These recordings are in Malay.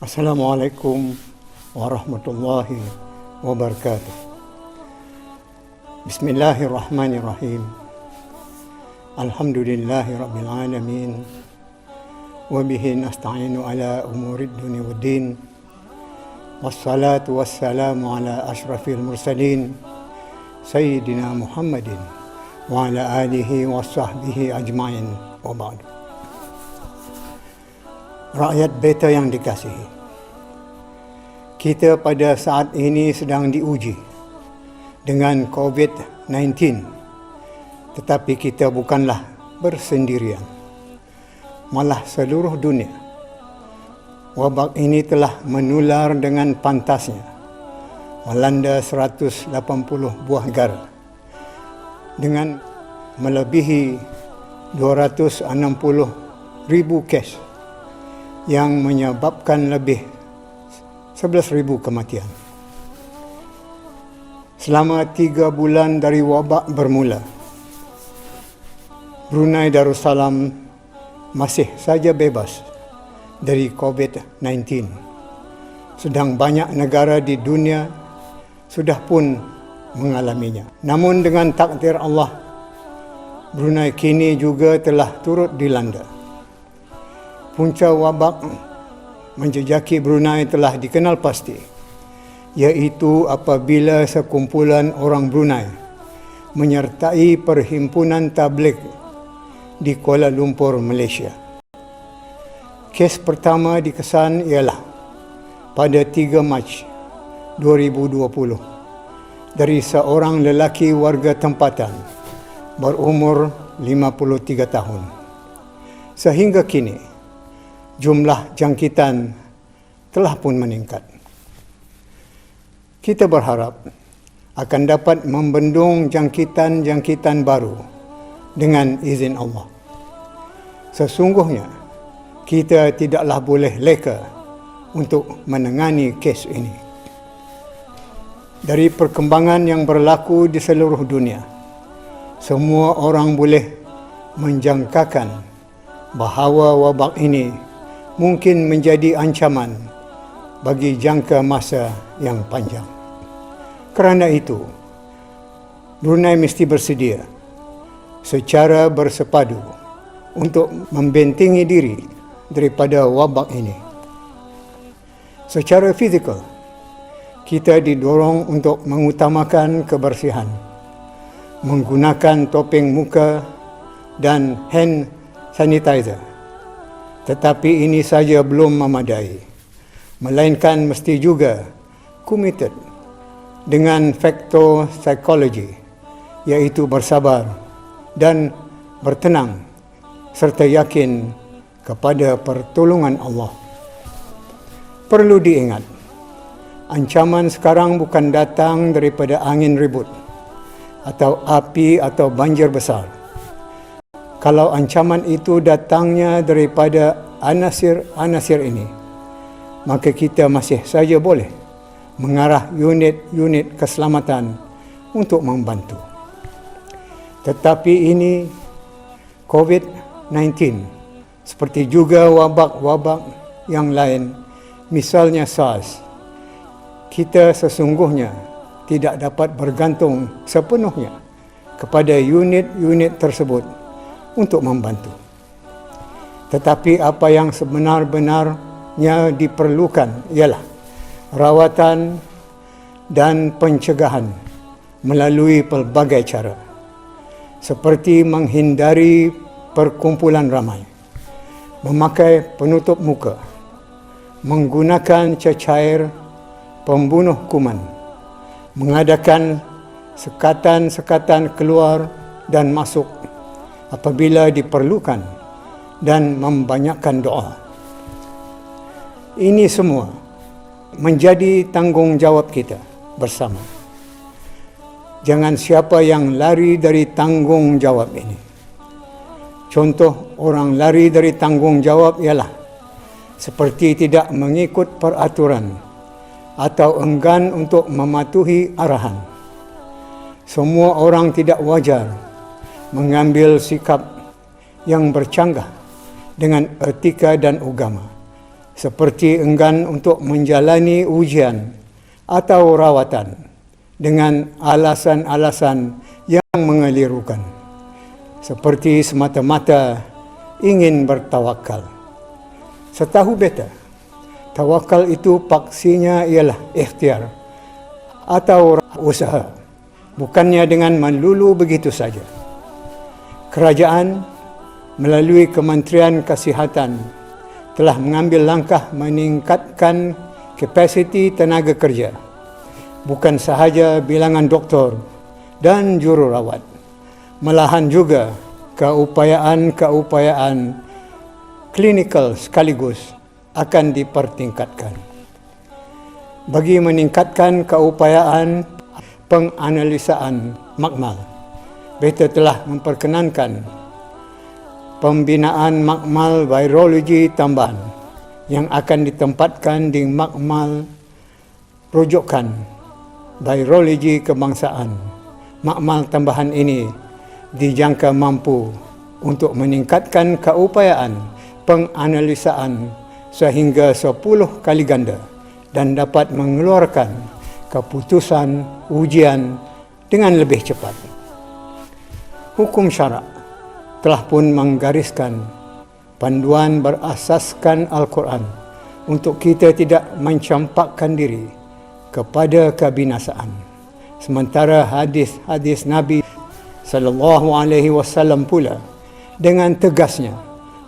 Assalamualaikum warahmatullahi wabarakatuh. Bismillahirrahmanirrahim. Alhamdulillahi rabbil alamin. Wa bihi nasta'inu ala umurid dunya waddin. Wassalatu wassalamu ala ashrafil mursalin Sayyidina Muhammadin wa ala alihi wa sahbihi ajma'in wa ba'du. Rakyat beta yang dikasihi, kita pada saat ini sedang diuji dengan COVID-19, tetapi kita bukanlah bersendirian. Malah seluruh dunia, wabak ini telah menular dengan pantasnya, melanda 180 buah negara dengan melebihi 260,000 kes yang menyebabkan lebih 11,000 kematian. Selama 3 bulan dari wabak bermula, Brunei Darussalam masih saja bebas dari COVID-19. Sedang banyak negara di dunia sudah pun mengalaminya. Namun dengan takdir Allah, Brunei kini juga telah turut dilanda. Punca wabak menjejaki Brunei telah dikenal pasti, iaitu apabila sekumpulan orang Brunei menyertai perhimpunan tabligh di Kuala Lumpur, Malaysia. Kes pertama dikesan ialah pada 3 Mac 2020 dari seorang lelaki warga tempatan berumur 53 tahun. Sehingga kini jumlah jangkitan telah pun meningkat. Kita berharap akan dapat membendung jangkitan-jangkitan baru dengan izin Allah. Sesungguhnya, kita tidaklah boleh leka untuk menangani kes ini. Dari perkembangan yang berlaku di seluruh dunia, semua orang boleh menjangkakan bahawa wabak ini mungkin menjadi ancaman bagi jangka masa yang panjang. Kerana itu, Brunei mesti bersedia secara bersepadu untuk membentengi diri daripada wabak ini. Secara fizikal, kita didorong untuk mengutamakan kebersihan, menggunakan topeng muka dan hand sanitizer. Tetapi ini saja belum memadai, melainkan mesti juga committed dengan faktor psikologi, iaitu bersabar dan bertenang serta yakin kepada pertolongan Allah. Perlu diingat, ancaman sekarang bukan datang daripada angin ribut atau api atau banjir besar. Kalau ancaman itu datangnya daripada anasir-anasir ini, maka kita masih saja boleh mengarah unit-unit keselamatan untuk membantu. Tetapi ini COVID-19, seperti juga wabak-wabak yang lain, misalnya SARS, kita sesungguhnya tidak dapat bergantung sepenuhnya kepada unit-unit tersebut untuk membantu. Tetapi apa yang sebenar-benarnya diperlukan ialah rawatan dan pencegahan melalui pelbagai cara, seperti menghindari perkumpulan ramai, memakai penutup muka, menggunakan cecair pembunuh kuman, mengadakan sekatan-sekatan keluar dan masuk apabila diperlukan, dan membanyakkan doa. Ini semua menjadi tanggungjawab kita bersama. Jangan siapa yang lari dari tanggungjawab ini. Contoh orang lari dari tanggungjawab ialah seperti tidak mengikut peraturan atau enggan untuk mematuhi arahan. Semua orang tidak wajar mengambil sikap yang bercanggah dengan etika dan agama seperti enggan untuk menjalani ujian atau rawatan dengan alasan-alasan yang mengelirukan, seperti semata-mata ingin bertawakal. Setahu beta, tawakal itu paksinya ialah ikhtiar atau usaha, bukannya dengan melulu begitu saja. Kerajaan melalui Kementerian Kesihatan telah mengambil langkah meningkatkan kapasiti tenaga kerja, bukan sahaja bilangan doktor dan jururawat, malahan juga keupayaan klinikal sekaligus akan dipertingkatkan. Bagi meningkatkan keupayaan penganalisaan makmal, beta telah memperkenankan pembinaan makmal virologi tambahan yang akan ditempatkan di makmal rujukan virologi kebangsaan. Makmal tambahan ini dijangka mampu untuk meningkatkan keupayaan penganalisaan sehingga 10 kali ganda dan dapat mengeluarkan keputusan ujian dengan lebih cepat. Hukum syarak telah pun menggariskan panduan berasaskan Al-Quran untuk kita tidak mencampakkan diri kepada kebinasaan. Sementara hadis-hadis Nabi SAW pula dengan tegasnya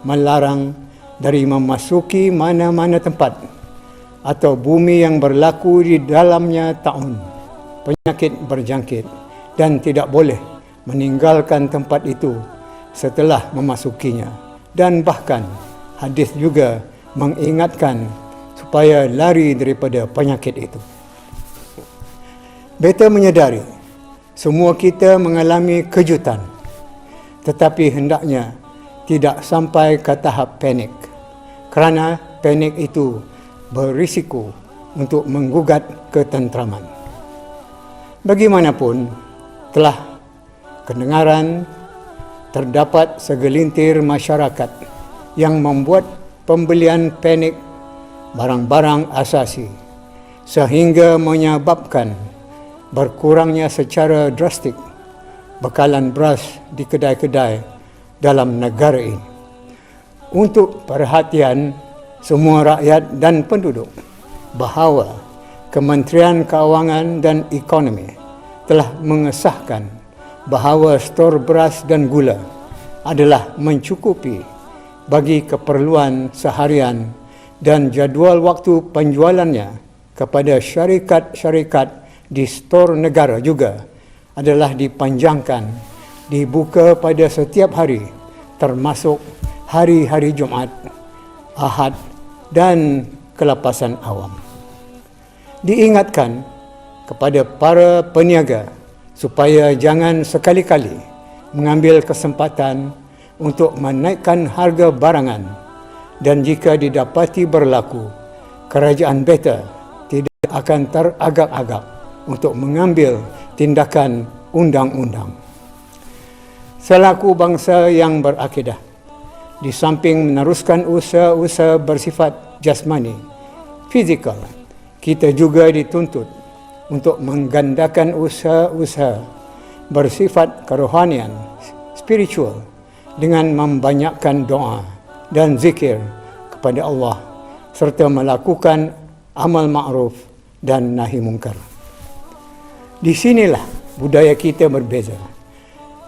melarang dari memasuki mana-mana tempat atau bumi yang berlaku di dalamnya taun, penyakit berjangkit, dan tidak boleh meninggalkan tempat itu setelah memasukinya. Dan bahkan hadis juga mengingatkan supaya lari daripada penyakit itu. Beta menyedari semua kita mengalami kejutan, tetapi hendaknya tidak sampai ke tahap panik, kerana panik itu berisiko untuk menggugat ketenteraman. Bagaimanapun, telah kedengaran terdapat segelintir masyarakat yang membuat pembelian panik barang-barang asasi sehingga menyebabkan berkurangnya secara drastik bekalan beras di kedai-kedai dalam negara ini. Untuk perhatian semua rakyat dan penduduk bahawa Kementerian Keuangan dan Ekonomi telah mengesahkan bahawa stor beras dan gula adalah mencukupi bagi keperluan seharian dan jadual waktu penjualannya kepada syarikat-syarikat di stor negara juga adalah dipanjangkan, dibuka pada setiap hari termasuk hari-hari Jumaat, Ahad dan kelepasan awam. Diingatkan kepada para peniaga supaya jangan sekali-kali mengambil kesempatan untuk menaikkan harga barangan, dan jika didapati berlaku, kerajaan beta tidak akan teragak-agak untuk mengambil tindakan undang-undang. Selaku bangsa yang berakidah, di samping meneruskan usaha-usaha bersifat jasmani, fizikal, kita juga dituntut untuk menggandakan usaha-usaha bersifat kerohanian, spiritual, dengan membanyakkan doa dan zikir kepada Allah serta melakukan amal ma'ruf dan nahi mungkar. Di sinilah budaya kita berbeza.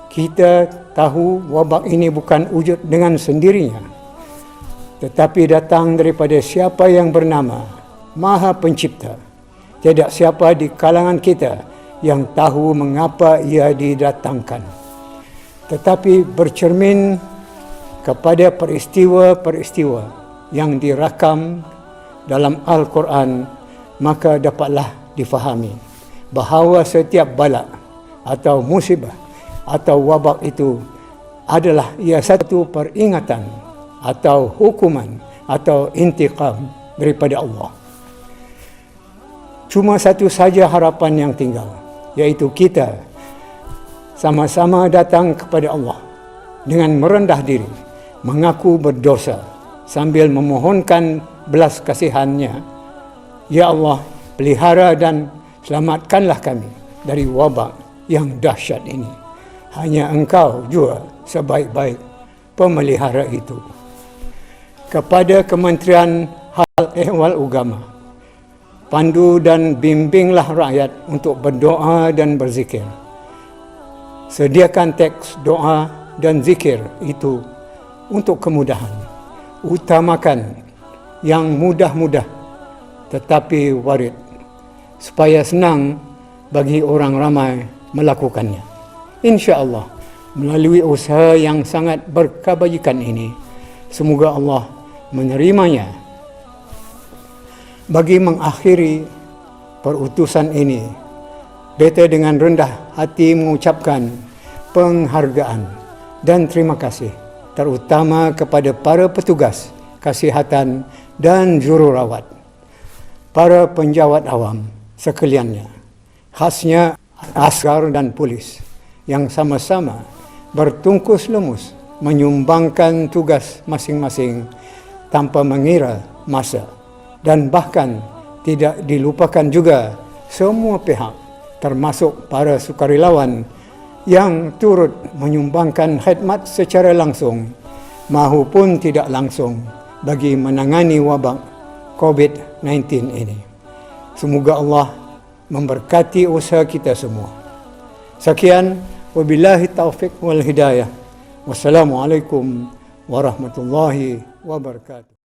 Kita tahu wabak ini bukan wujud dengan sendirinya, tetapi datang daripada siapa yang bernama Maha Pencipta. Tidak siapa di kalangan kita yang tahu mengapa ia didatangkan. Tetapi bercermin kepada peristiwa-peristiwa yang dirakam dalam Al-Quran, maka dapatlah difahami bahawa setiap bala atau musibah atau wabak itu adalah ia satu peringatan atau hukuman atau intiqam daripada Allah. Cuma satu saja harapan yang tinggal, iaitu kita sama-sama datang kepada Allah dengan merendah diri, mengaku berdosa sambil memohonkan belas kasihannya. Ya Allah, pelihara dan selamatkanlah kami dari wabak yang dahsyat ini. Hanya Engkau jua sebaik-baik pemelihara itu. Kepada Kementerian Hal Ehwal Agama, pandu dan bimbinglah rakyat untuk berdoa dan berzikir. Sediakan teks doa dan zikir itu untuk kemudahan. Utamakan yang mudah-mudah tetapi warid, supaya senang bagi orang ramai melakukannya. Insya-Allah, melalui usaha yang sangat berkebajikan ini, semoga Allah menerimanya. Bagi mengakhiri perutusan ini, beta dengan rendah hati mengucapkan penghargaan dan terima kasih terutama kepada para petugas kesihatan dan jururawat, para penjawat awam sekaliannya, khasnya askar dan polis yang sama-sama bertungkus lumus menyumbangkan tugas masing-masing tanpa mengira masa, dan bahkan tidak dilupakan juga semua pihak termasuk para sukarelawan yang turut menyumbangkan khidmat secara langsung maupun tidak langsung bagi menangani wabak COVID-19 ini. Semoga Allah memberkati usaha kita semua. Sekian, wabillahi taufiq wal hidayah. Wassalamualaikum warahmatullahi wabarakatuh.